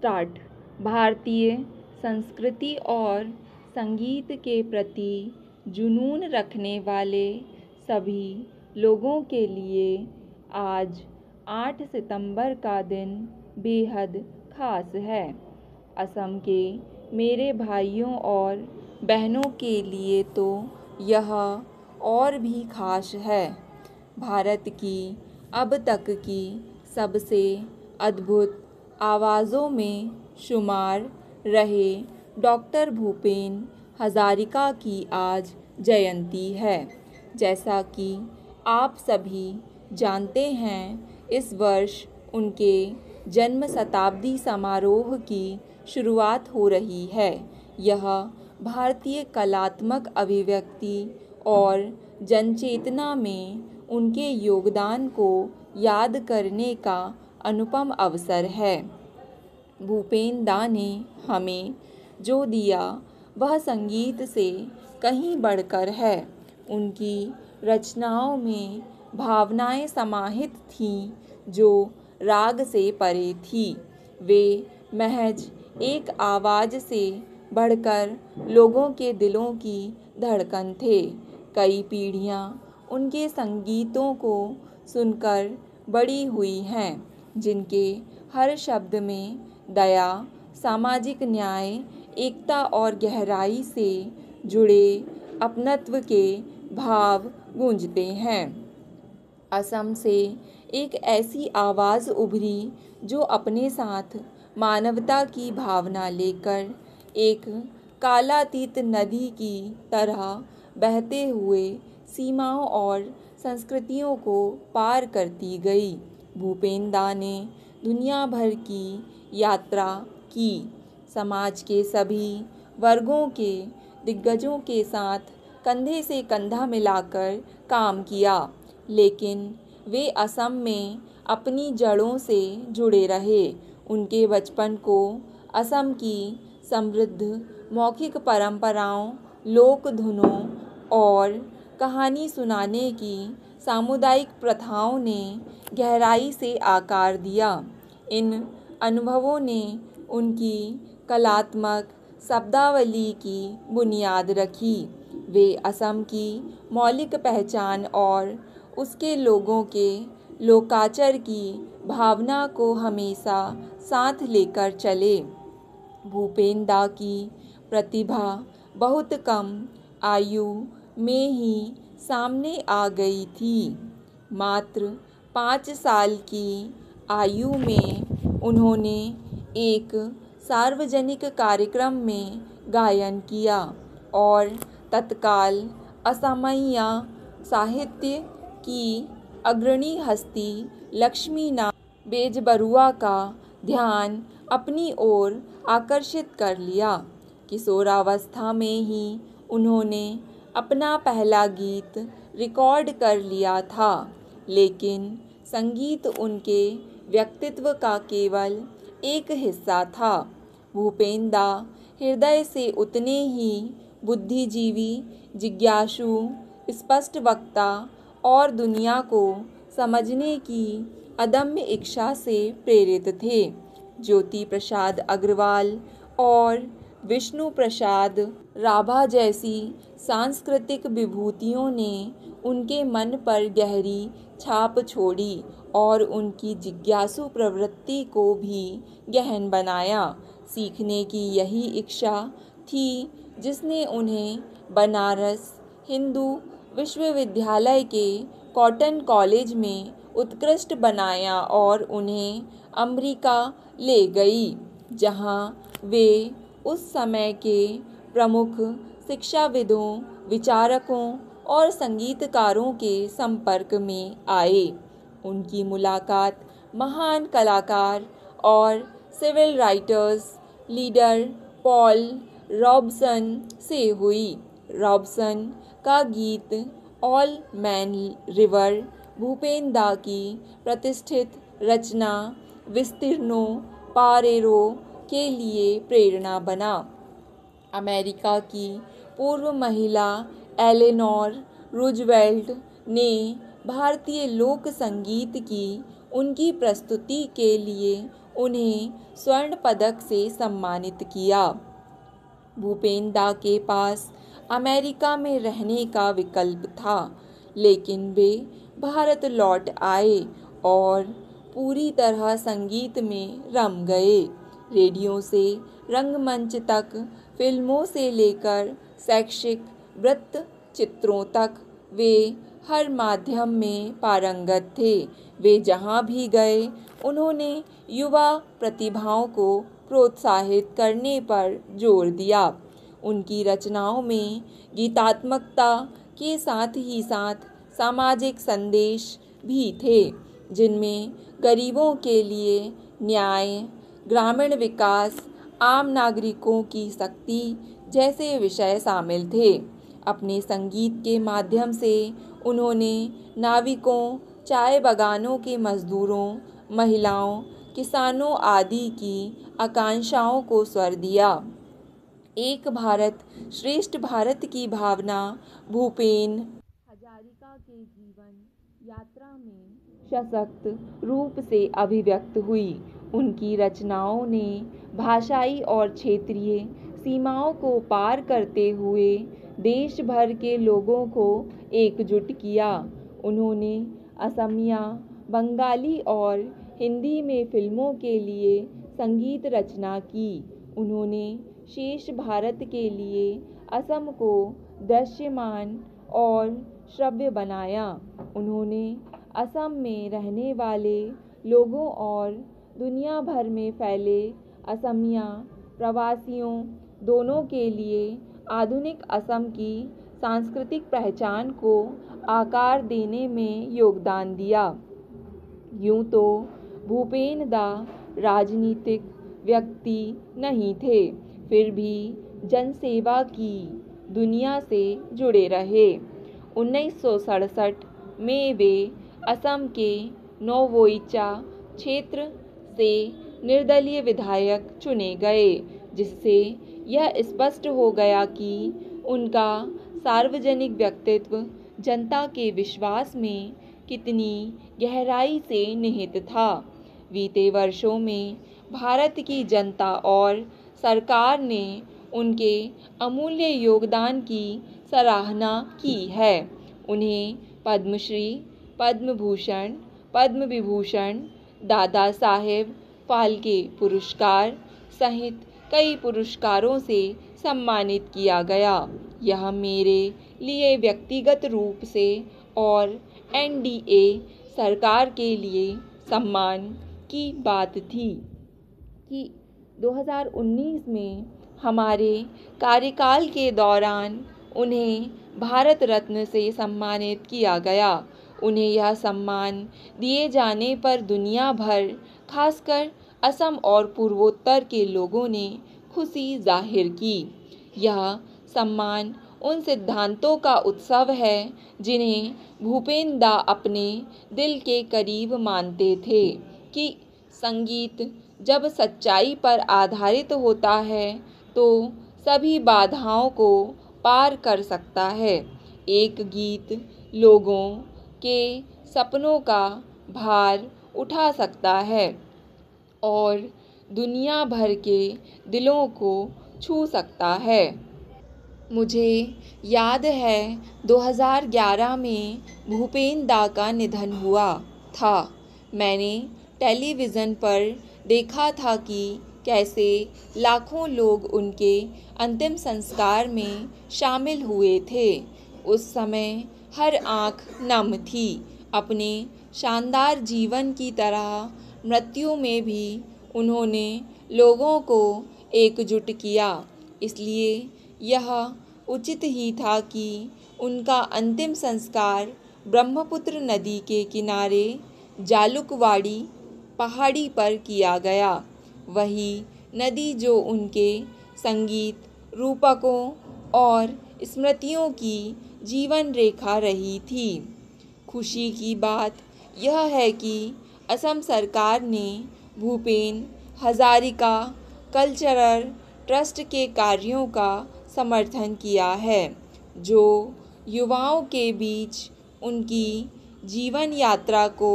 Start. भारतीय संस्कृति और संगीत के प्रति जुनून रखने वाले सभी लोगों के लिए आज 8 सितंबर का दिन बेहद खास है। असम के मेरे भाइयों और बहनों के लिए तो यह और भी खास है। भारत की अब तक की सबसे अद्भुत आवाज़ों में शुमार रहे डॉक्टर भूपेन हज़ारिका की आज जयंती है। जैसा कि आप सभी जानते हैं, इस वर्ष उनके जन्म शताब्दी समारोह की शुरुआत हो रही है। यह भारतीय कलात्मक अभिव्यक्ति और जनचेतना में उनके योगदान को याद करने का अनुपम अवसर है। भूपेन दा ने हमें जो दिया वह संगीत से कहीं बढ़कर है। उनकी रचनाओं में भावनाएं समाहित थीं जो राग से परे थी। वे महज एक आवाज़ से बढ़कर लोगों के दिलों की धड़कन थे। कई पीढ़ियां उनके संगीतों को सुनकर बड़ी हुई हैं, जिनके हर शब्द में दया, सामाजिक न्याय, एकता और गहराई से जुड़े अपनत्व के भाव गूंजते हैं। असम से एक ऐसी आवाज़ उभरी जो अपने साथ मानवता की भावना लेकर एक कालातीत नदी की तरह बहते हुए सीमाओं और संस्कृतियों को पार करती गई। भूपेन दा ने दुनिया भर की यात्रा की, समाज के सभी वर्गों के दिग्गजों के साथ कंधे से कंधा मिलाकर काम किया, लेकिन वे असम में अपनी जड़ों से जुड़े रहे। उनके बचपन को असम की समृद्ध मौखिक परंपराओं, लोक धुनों और कहानी सुनाने की सामुदायिक प्रथाओं ने गहराई से आकार दिया। इन अनुभवों ने उनकी कलात्मक शब्दावली की बुनियाद रखी। वे असम की मौलिक पहचान और उसके लोगों के लोकाचार की भावना को हमेशा साथ लेकर चले। भूपेन दा की प्रतिभा बहुत कम आयु में ही सामने आ गई थी। मात्र 5 साल की आयु में उन्होंने एक सार्वजनिक कार्यक्रम में गायन किया और तत्काल असमिया साहित्य की अग्रणी हस्ती लक्ष्मीनाथ बेजबरुआ का ध्यान अपनी ओर आकर्षित कर लिया। किशोरावस्था में ही उन्होंने अपना पहला गीत रिकॉर्ड कर लिया था, लेकिन संगीत उनके व्यक्तित्व का केवल एक हिस्सा था। भूपेन दा हृदय से उतने ही बुद्धिजीवी, जिज्ञासु, स्पष्ट वक्ता और दुनिया को समझने की अदम्य इच्छा से प्रेरित थे। ज्योति प्रसाद अग्रवाल और विष्णु प्रसाद राभा जैसी सांस्कृतिक विभूतियों ने उनके मन पर गहरी छाप छोड़ी और उनकी जिज्ञासु प्रवृत्ति को भी गहन बनाया। सीखने की यही इच्छा थी जिसने उन्हें बनारस हिंदू विश्वविद्यालय के कॉटन कॉलेज में उत्कृष्ट बनाया और उन्हें अमेरिका ले गई, जहां वे उस समय के प्रमुख शिक्षाविदों, विचारकों और संगीतकारों के संपर्क में आए। उनकी मुलाकात महान कलाकार और civil rights leader Paul Robeson से हुई। रॉबसन का गीत ऑल मैन रिवर भूपेन दा की प्रतिष्ठित रचना विस्तीर्णों पारेरो के लिए प्रेरणा बना। अमेरिका की पूर्व महिला एलेनोर रूजवेल्ट ने भारतीय लोक संगीत की उनकी प्रस्तुति के लिए उन्हें स्वर्ण पदक से सम्मानित किया। भूपेन दा के पास अमेरिका में रहने का विकल्प था, लेकिन वे भारत लौट आए और पूरी तरह संगीत में रम गए। रेडियो से रंगमंच तक, फिल्मों से लेकर शैक्षिक वृत्त चित्रों तक, वे हर माध्यम में पारंगत थे। वे जहाँ भी गए, उन्होंने युवा प्रतिभाओं को प्रोत्साहित करने पर जोर दिया। उनकी रचनाओं में गीतात्मकता के साथ ही साथ सामाजिक संदेश भी थे, जिनमें गरीबों के लिए न्याय, ग्रामीण विकास, आम नागरिकों की शक्ति जैसे विषय शामिल थे। अपने संगीत के माध्यम से उन्होंने नाविकों, चाय बागानों के मजदूरों, महिलाओं, किसानों आदि की आकांक्षाओं को स्वर दिया। एक भारत श्रेष्ठ भारत की भावना भूपेन हजारिका के जीवन यात्रा में सशक्त रूप से अभिव्यक्त हुई। उनकी रचनाओं ने भाषाई और क्षेत्रीय सीमाओं को पार करते हुए देश भर के लोगों को एकजुट किया। उन्होंने असमिया, बंगाली और हिंदी में फिल्मों के लिए संगीत रचना की। उन्होंने शेष भारत के लिए असम को दृश्यमान और श्रव्य बनाया। उन्होंने असम में रहने वाले लोगों और दुनिया भर में फैले असमिया प्रवासियों दोनों के लिए आधुनिक असम की सांस्कृतिक पहचान को आकार देने में योगदान दिया। यूँ तो भूपेन दा राजनीतिक व्यक्ति नहीं थे, फिर भी जनसेवा की दुनिया से जुड़े रहे। 1967 में वे असम के नौवोइचा क्षेत्र से निर्दलीय विधायक चुने गए, जिससे यह स्पष्ट हो गया कि उनका सार्वजनिक व्यक्तित्व जनता के विश्वास में कितनी गहराई से निहित था। बीते वर्षों में भारत की जनता और सरकार ने उनके अमूल्य योगदान की सराहना की है। उन्हें पद्मश्री, पद्म भूषण, पद्म विभूषण, दादा साहेब फाल्के पुरस्कार सहित कई पुरस्कारों से सम्मानित किया गया। यह मेरे लिए व्यक्तिगत रूप से और एनडीए सरकार के लिए सम्मान की बात थी कि 2019 में हमारे कार्यकाल के दौरान उन्हें भारत रत्न से सम्मानित किया गया। उन्हें यह सम्मान दिए जाने पर दुनिया भर, खासकर असम और पूर्वोत्तर के लोगों ने खुशी जाहिर की। यह सम्मान उन सिद्धांतों का उत्सव है जिन्हें भूपेन दा अपने दिल के करीब मानते थे कि संगीत जब सच्चाई पर आधारित होता है तो सभी बाधाओं को पार कर सकता है। एक गीत लोगों के सपनों का भार उठा सकता है और दुनिया भर के दिलों को छू सकता है। मुझे याद है 2011 में भूपेन दा का निधन हुआ था। मैंने टेलीविज़न पर देखा था कि कैसे लाखों लोग उनके अंतिम संस्कार में शामिल हुए थे। उस समय हर आँख नम थी। अपने शानदार जीवन की तरह मृत्यु में भी उन्होंने लोगों को एकजुट किया। इसलिए यह उचित ही था कि उनका अंतिम संस्कार ब्रह्मपुत्र नदी के किनारे जालुकवाड़ी पहाड़ी पर किया गया। वही नदी जो उनके संगीत रूपकों और स्मृतियों की जीवन रेखा रही थी। खुशी की बात यह है कि असम सरकार ने भूपेन हजारिका कल्चरल ट्रस्ट के कार्यों का समर्थन किया है, जो युवाओं के बीच उनकी जीवन यात्रा को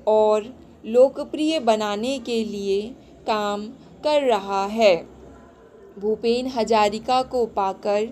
और लोकप्रिय बनाने के लिए काम कर रहा है। भूपेन हजारिका को पाकर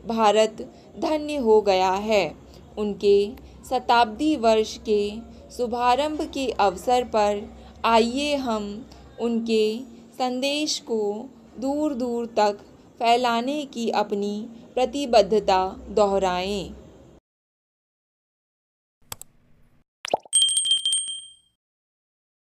भारत धन्य हो गया है। उनके शताब्दी वर्ष के शुभारंभ के अवसर पर आइए हम उनके संदेश को दूर दूर तक फैलाने की अपनी प्रतिबद्धता दोहराएं।